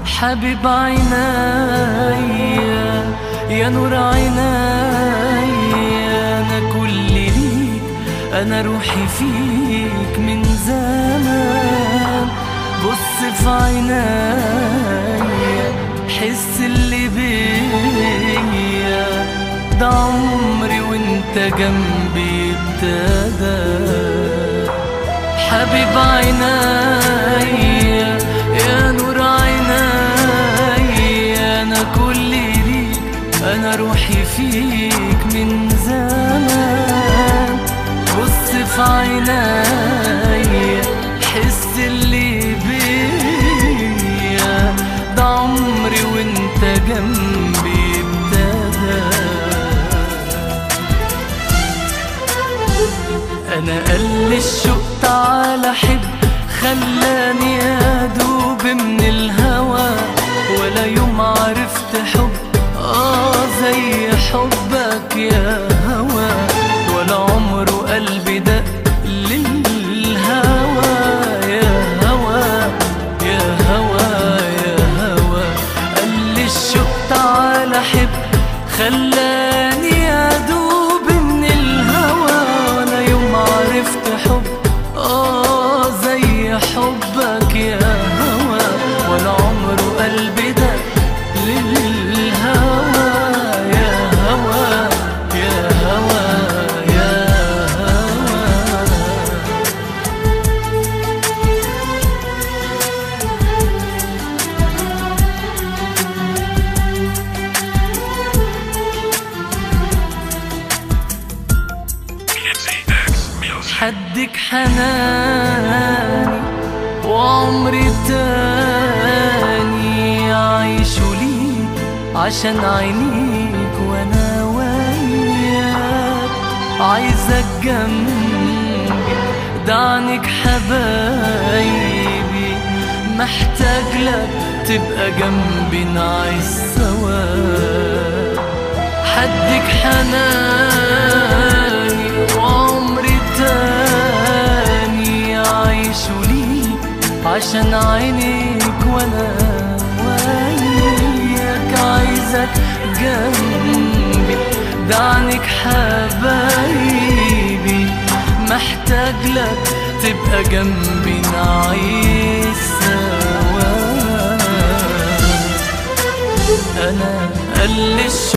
حبيب عينيا يا نور عينيا، أنا كل ليك، أنا روحي فيك من زمان. بص في عينيا حس اللي بيا، ده عمري وانت جنبي ابتدى. حبيب عينيا يا نور عينيا، أنا كل ليك، أنا روحي فيك من زمان. بص في عينيا حس اللي بيا، ده عمري وانت جنبي ابتدى. أنا قل الشوق تعالى حب، خلاني أدوب من الهوى، ولا يوم عرفت حب زي حبك يا هوى، ولا عمره قلبي دق للهوى يا هوى يا هوى يا هوى. قال الشوق تعالى حب، خلاني أدوب من الهوى، ولا يوم عرفت حب زي حبك يا هوى، ولا عمره قلبي ده للهوى يا هوى يا هوى يا هوى. حدك حناني وعمري تاني، عايش ليك عشان عينيك وانا وياك. عايزك جنبي، دعنك حبايبي، محتاج لك تبقى جنبي نعيش سوا. حدك حناني وعمري تاني، عايش ليك عشان عينيك وانا وياك. عايزك جنبي، دعنك حبايبي، محتاج لك تبقى جنبي نعيش سوا. أنا قل